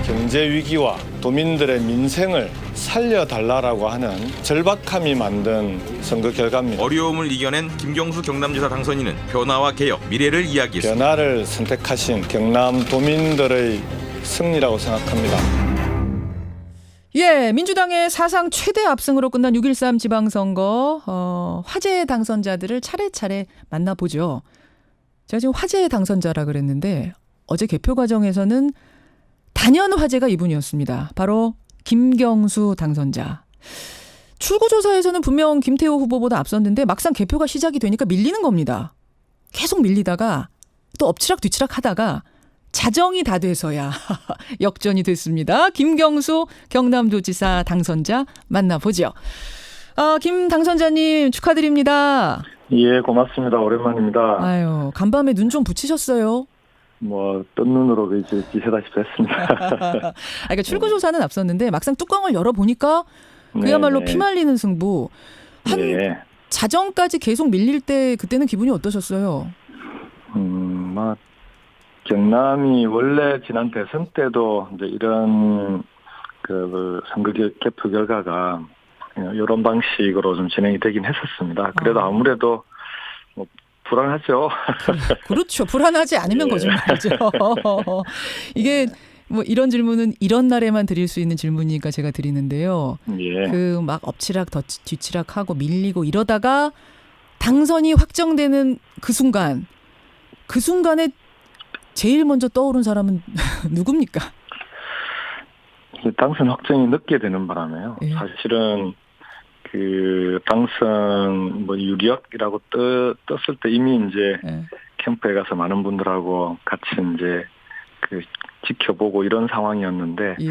경제 위기와 도민들의 민생을 살려달라라고 하는 절박함이 만든 선거 결과입니다. 어려움을 이겨낸 김경수 경남지사 당선인은 변화와 개혁, 미래를 이야기했습니다. 변화를 선택하신 경남 도민들의 승리라고 생각합니다. 예, 민주당의 사상 최대 압승으로 끝난 6.13 지방선거 화제의 당선자들을 차례차례 만나보죠. 제가 지금 화제의 당선자라 그랬는데 어제 개표 과정에서는 단연 화제가 이분이었습니다. 바로 김경수 당선자. 출구조사에서는 분명 김태호 후보보다 앞섰는데 막상 개표가 시작이 되니까 밀리는 겁니다. 계속 밀리다가 또 엎치락 뒤치락 하다가 자정이 다 돼서야 역전이 됐습니다. 김경수 경남도지사 당선자 만나보죠. 김 당선자님 축하드립니다. 예, 고맙습니다. 오랜만입니다. 아유, 간밤에 눈 좀 붙이셨어요? 뜬 눈으로 이제 지새다시피 했습니다. 그러니까 출구조사는 앞섰는데 막상 뚜껑을 열어보니까 그야말로 네네. 피말리는 승부. 한 네. 자정까지 계속 밀릴 때 그때는 기분이 어떠셨어요? 경남이 원래 지난 대선 때도 이제 이런 선거 개표 결과가 이런 방식으로 좀 진행이 되긴 했었습니다. 그래도 아무래도 불안하죠. 그렇죠. 불안하지 않으면 예. 거짓말이죠. 이게 이런 질문은 이런 날에만 드릴 수 있는 질문이니까 제가 드리는데요. 예. 막 엎치락 뒤치락 하고 밀리고 이러다가 당선이 확정되는 그 순간에 제일 먼저 떠오른 사람은 누굽니까? 당선 확정이 늦게 되는 바람에요. 예. 사실은 당선 유력이라고 떴을 때 이미 이제 예. 캠프에 가서 많은 분들하고 같이 이제 지켜보고 이런 상황이었는데 예.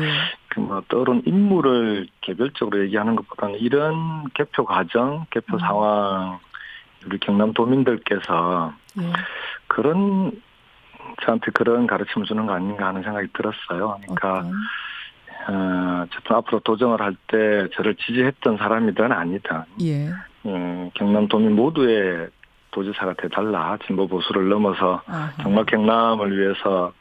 떠오른 인물을 개별적으로 얘기하는 것보다는 이런 개표 과정, 개표 상황 우리 경남 도민들께서 예. 저한테 그런 가르침을 주는 거 아닌가 하는 생각이 들었어요. 그러니까 저도 앞으로 도전을 할 때 저를 지지했던 사람이든 아니든 예. 경남 도민 모두의 도지사가 돼달라. 진보 보수를 넘어서 아하. 정말 경남을 위해서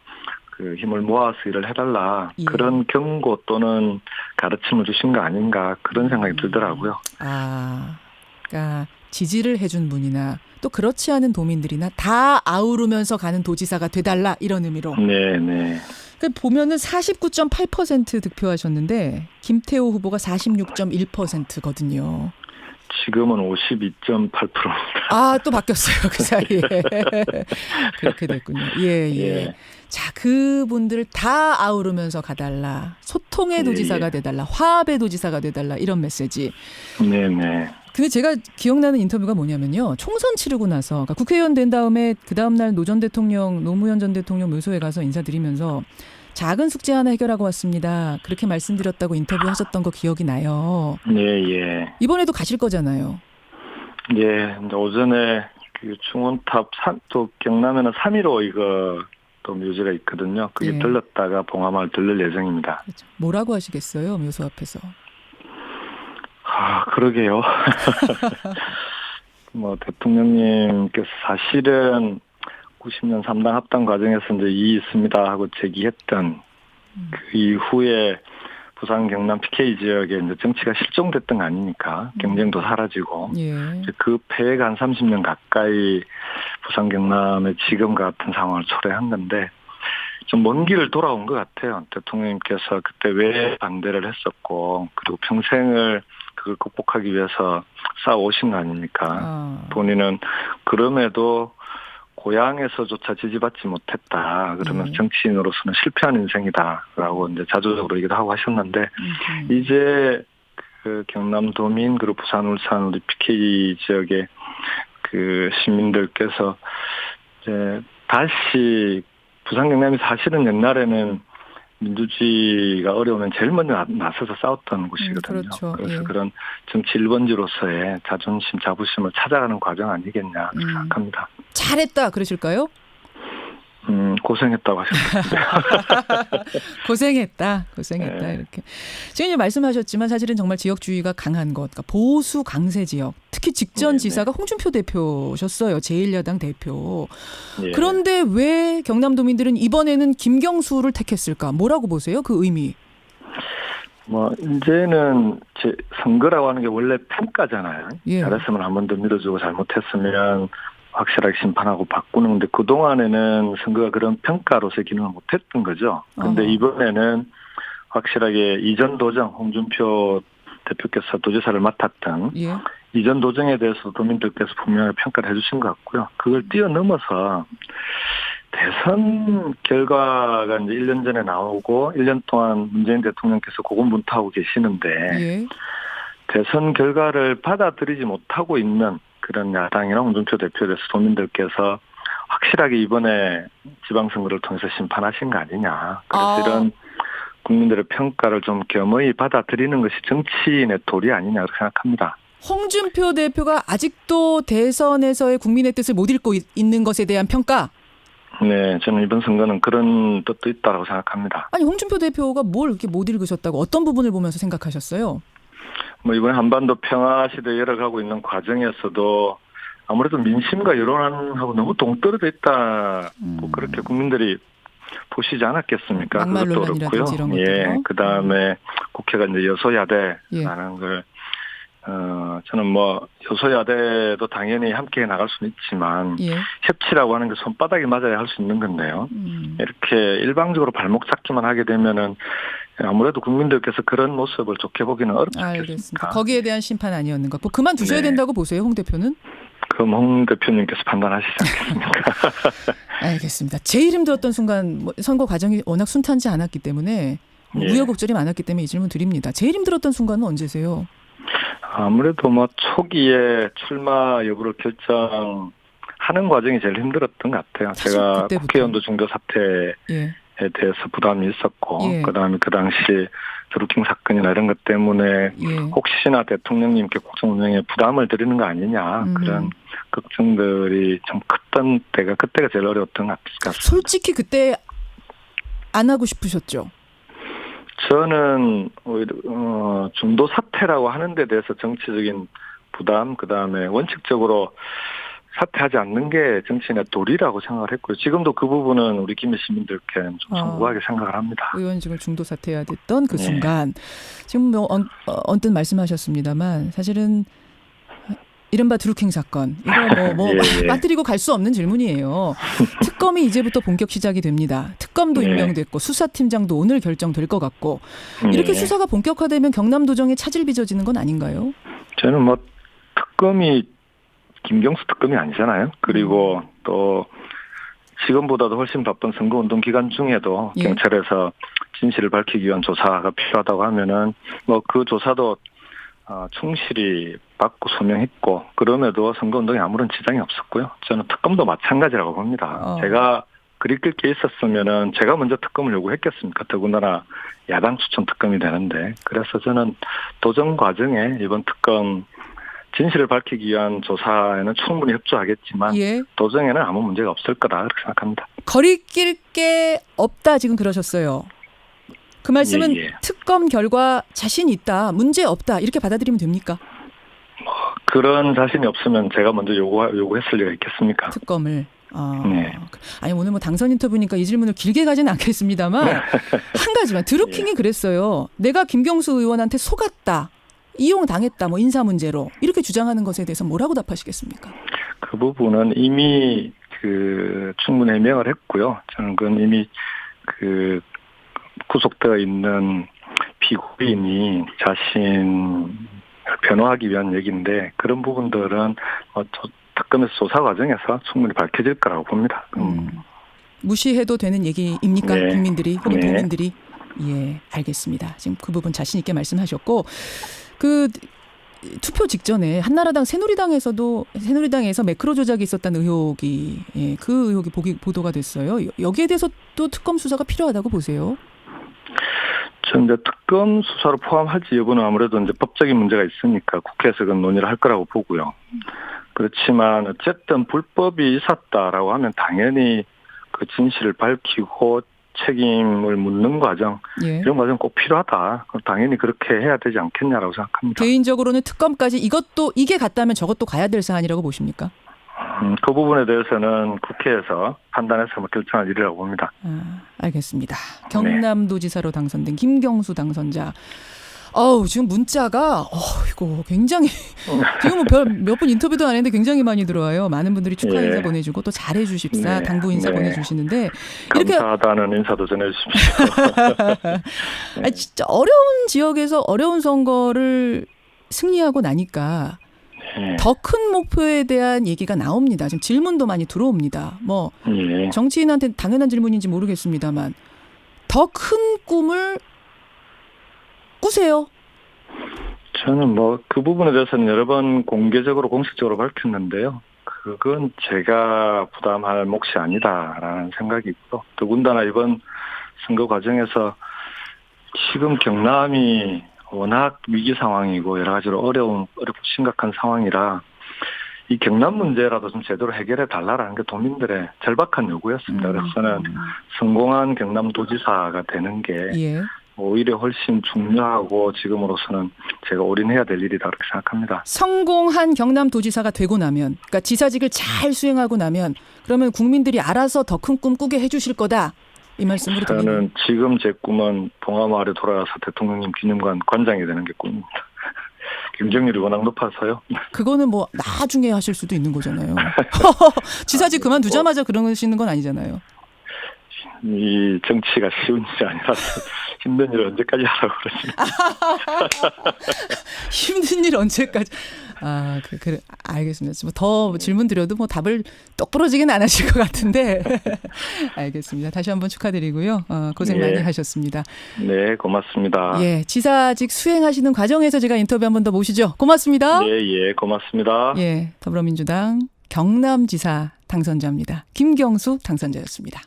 힘을 모아서 일을 해달라. 예. 그런 경고 또는 가르침을 주신 거 아닌가 그런 생각이 들더라고요. 그러니까 지지를 해준 분이나 또 그렇지 않은 도민들이나 다 아우르면서 가는 도지사가 돼달라 이런 의미로. 네. 보면은 49.8% 득표하셨는데 김태호 후보가 46.1%거든요. 지금은 52.8%입니다. 또 바뀌었어요. 그 사이에. 그렇게 됐군요. 예. 예. 자, 그분들을 다 아우르면서 가달라. 소통의 도지사가 돼달라. 화합의 도지사가 돼달라. 이런 메시지. 네네. 근데 제가 기억나는 인터뷰가 뭐냐면요. 총선 치르고 나서 그러니까 국회의원 된 다음에 그 다음날 노무현 전 대통령 묘소에 가서 인사드리면서 작은 숙제 하나 해결하고 왔습니다. 그렇게 말씀드렸다고 인터뷰하셨던 거 기억이 나요. 예. 이번에도 가실 거잖아요. 예. 이제 오전에 충원탑 또 경남에는 3.15 이거 또 묘지가 있거든요. 그게 예. 들렀다가 봉화마을 들를 예정입니다. 그렇죠. 뭐라고 하시겠어요? 묘소 앞에서. 그러게요. 대통령님께서 사실은 90년 3당 합당 과정에서 이제 이의 있습니다 하고 제기했던 그 이후에 부산 경남 PK 지역에 이제 정치가 실종됐던 거 아닙니까? 경쟁도 사라지고. 예. 이제 그 폐해가 한 30년 가까이 부산 경남의 지금 같은 상황을 초래한 건데 좀 먼 길을 돌아온 것 같아요. 대통령님께서 그때 왜 반대를 했었고 그리고 평생을 그걸 극복하기 위해서 싸워오신 거 아닙니까? 본인은 그럼에도 고향에서조차 지지받지 못했다. 그러면서 정치인으로서는 실패한 인생이다라고 이제 자조적으로 얘기도 하고 하셨는데 이제 경남도민 그리고 부산, 울산 우리 PK 지역의 시민들께서 이제 다시 부산 경남이 사실은 옛날에는 민주주의가 어려우면 제일 먼저 나서서 싸웠던 곳이거든요. 그렇죠. 그래서 예. 그런 정치 1번지로서의 자존심, 자부심을 찾아가는 과정 아니겠냐 생각합니다. 잘했다 그러실까요? 고생했다고 하셨습니다. 고생했다 네. 이렇게. 지금 이제 말씀하셨지만 사실은 정말 지역주의가 강한 것, 그러니까 보수 강세 지역. 특히 직전 네네. 지사가 홍준표 대표셨어요. 제1야당 대표. 예. 그런데 왜 경남도민들은 이번에는 김경수를 택했을까? 뭐라고 보세요? 그 의미. 뭐 이제는 제 선거라고 하는 게 원래 평가잖아요. 예. 잘했으면 한 번 더 믿어주고 잘못했으면 확실하게 심판하고 바꾸는 건데 그동안에는 선거가 그런 평가로서의 기능을 못했던 거죠. 그런데 어허. 이번에는 확실하게 이전 도정 홍준표 대표께서 도지사를 맡았던 예. 이전 도정에 대해서 도민들께서 분명히 평가를 해주신 것 같고요. 그걸 뛰어넘어서 대선 결과가 이제 1년 전에 나오고 1년 동안 문재인 대통령께서 고군분투하고 계시는데 예. 대선 결과를 받아들이지 못하고 있는 그런 야당이나 홍준표 대표에 대해서 도민들께서 확실하게 이번에 지방선거를 통해서 심판하신 거 아니냐. 그래서 이런 국민들의 평가를 좀 겸허히 받아들이는 것이 정치인의 도리 아니냐 그렇게 생각합니다. 홍준표 대표가 아직도 대선에서의 국민의 뜻을 못 읽고 있는 것에 대한 평가? 네, 저는 이번 선거는 그런 뜻도 있다고 생각합니다. 아니 홍준표 대표가 뭘 이렇게 못 읽으셨다고 어떤 부분을 보면서 생각하셨어요? 뭐 이번에 한반도 평화 시대 열어가고 있는 과정에서도 아무래도 민심과 여론하고 너무 동떨어져 있다고 그렇게 국민들이 보시지 않았겠습니까? 막말 그것도 논란이라든지 이런 그렇고요. 것들요. 예, 그 다음에 국회가 이제 예. 여소야대라는 걸 저는 뭐 여소야대도 당연히 함께 나갈 수는 있지만 예. 협치라고 하는 게 손바닥에 맞아야 할 수 있는 건데요. 이렇게 일방적으로 발목 잡기만 하게 되면은 아무래도 국민들께서 그런 모습을 좋게 보기는 어렵지 알겠습니다. 않겠습니까? 거기에 대한 심판 아니었는가. 뭐 그만두셔야 네. 된다고 보세요, 홍 대표는? 그럼 홍 대표님께서 판단하시지 않겠습니까? 알겠습니다. 제 이름 들었던 순간 뭐 선거 과정이 워낙 순탄치 않았기 때문에 예. 우여곡절이 많았기 때문에 이 질문 드립니다. 제 이름 들었던 순간은 언제세요? 아무래도 뭐 초기에 출마 여부를 결정하는 과정이 제일 힘들었던 것 같아요. 사실 제가 그때부터. 국회의원도 중도 사퇴에 예. 대해서 부담이 있었고 예. 그다음에 그 당시 드루킹 사건이나 이런 것 때문에 예. 혹시나 대통령님께 국정 운영에 부담을 드리는 거 아니냐 그런 걱정들이 좀 컸던 때가 그때가 제일 어려웠던 것 같습니다. 솔직히 그때 안 하고 싶으셨죠? 저는 오히려 중도 사퇴라고 하는 데 대해서 정치적인 부담 그다음에 원칙적으로 사퇴하지 않는 게 정치인의 도리라고 생각을 했고요. 지금도 그 부분은 우리 김해 시민들께 좀 송구하게 생각을 합니다. 의원직을 중도 사퇴해야 됐던 그 네. 순간 지금 뭐 언뜻 말씀하셨습니다만 사실은 이른바 드루킹 사건 이거 뭐 예. 빠뜨리고 갈 수 없는 질문이에요. 특검이 이제부터 본격 시작이 됩니다. 특검도 예. 임명됐고 수사팀장도 오늘 결정될 것 같고 이렇게 예. 수사가 본격화되면 경남도정에 차질 빚어지는 건 아닌가요? 저는 뭐 특검이 김경수 특검이 아니잖아요. 그리고 또 지금보다도 훨씬 바쁜 선거운동 기간 중에도 예. 경찰에서 진실을 밝히기 위한 조사가 필요하다고 하면은 뭐 그 조사도 충실히 받고 소명했고 그럼에도 선거운동에 아무런 지장이 없었고요. 저는 특검도 마찬가지라고 봅니다. 제가 그리 끌게 있었으면은 제가 먼저 특검을 요구했겠습니까? 더군다나 야당 추천 특검이 되는데 그래서 저는 도정 과정에 이번 특검 진실을 밝히기 위한 조사에는 충분히 협조하겠지만 예. 도정에는 아무 문제가 없을 거라 그렇게 생각합니다. 거리낄 게 없다 지금 그러셨어요. 그 말씀은 예. 특검 결과 자신 있다, 문제 없다 이렇게 받아들이면 됩니까? 그런 자신이 없으면 제가 먼저 요구했을 리가 있겠습니까? 특검을. 네. 아니 오늘 뭐 당선 인터뷰니까 이 질문을 길게 가지는 않겠습니다만 한 가지만 드루킹이 그랬어요. 내가 김경수 의원한테 속았다. 이용당했다. 뭐 인사 문제로. 이렇게 주장하는 것에 대해서 뭐라고 답하시겠습니까? 그 부분은 이미 충분히 해명을 했고요. 저는 그건 이미 구속되어 있는 피고인이 자신을 변호하기 위한 얘기인데 그런 부분들은 특검에서 조사 과정에서 충분히 밝혀질 거라고 봅니다. 무시해도 되는 얘기입니까? 네. 국민들이 혹은 네. 도민들이? 예, 알겠습니다. 지금 그 부분 자신 있게 말씀하셨고 그 투표 직전에 한나라당 새누리당에서 매크로 조작이 있었다는 의혹이 그 의혹이 보도가 됐어요. 여기에 대해서 또 특검 수사가 필요하다고 보세요? 저는 이제 특검 수사로 포함할지 여부는 아무래도 이제 법적인 문제가 있으니까 국회에서 그건 논의를 할 거라고 보고요. 그렇지만 어쨌든 불법이 있었다라고 하면 당연히 그 진실을 밝히고 책임을 묻는 과정, 예. 이런 과정 꼭 필요하다. 당연히 그렇게 해야 되지 않겠냐라고 생각합니다. 개인적으로는 특검까지 이게 갔다면 저것도 가야 될 사안이라고 보십니까? 그 부분에 대해서는 국회에서 판단해서 결정할 일이라고 봅니다. 알겠습니다. 경남도지사로 당선된 김경수 당선자. 지금 문자가 이거 굉장히 지금 몇 분 인터뷰도 안 했는데 굉장히 많이 들어와요. 많은 분들이 축하 인사 예. 보내주고 또 잘해 주십사 네. 당부 인사 네. 보내주시는데 이렇게 감사하다는 인사도 전해주십시오. 진짜 어려운 지역에서 어려운 선거를 승리하고 나니까 예. 더 큰 목표에 대한 얘기가 나옵니다. 지금 질문도 많이 들어옵니다. 예. 정치인한테 당연한 질문인지 모르겠습니다만 더 큰 꿈을 꾸세요. 저는 그 부분에 대해서는 여러 번 공개적으로 공식적으로 밝혔는데요. 그건 제가 부담할 몫이 아니다라는 생각이 있고, 더군다나 이번 선거 과정에서 지금 경남이 워낙 위기 상황이고 여러 가지로 어렵고 심각한 상황이라 이 경남 문제라도 좀 제대로 해결해 달라라는 게 도민들의 절박한 요구였습니다. 그래서 저는 성공한 경남도지사가 되는 게 예. 오히려 훨씬 중요하고 지금으로서는 제가 올인해야 될 일이다 그렇게 생각합니다. 성공한 경남도지사가 되고 나면, 그러니까 지사직을 잘 수행하고 나면 그러면 국민들이 알아서 더 큰 꿈 꾸게 해주실 거다. 이 말씀으로 들리네요. 저는 지금 제 꿈은 봉하마을에 돌아가서 대통령님 기념관 관장이 되는 게 꿈입니다. 경쟁률이 워낙 높아서요. 그거는 나중에 하실 수도 있는 거잖아요. 지사직 그만두자마자 그러시는 건 아니잖아요. 이 정치가 쉬운 일이 아니라서 힘든 일을 언제까지 하라고 그러십니까? 힘든 일 언제까지. 그래, 알겠습니다. 더 질문 드려도 답을 똑부러지게는 안 하실 것 같은데. 알겠습니다. 다시 한번 축하드리고요. 고생 많이 하셨습니다. 네, 고맙습니다. 예, 지사직 수행하시는 과정에서 제가 인터뷰 한 번 더 모시죠. 고맙습니다. 예, 고맙습니다. 예, 더불어민주당 경남지사 당선자입니다. 김경수 당선자였습니다.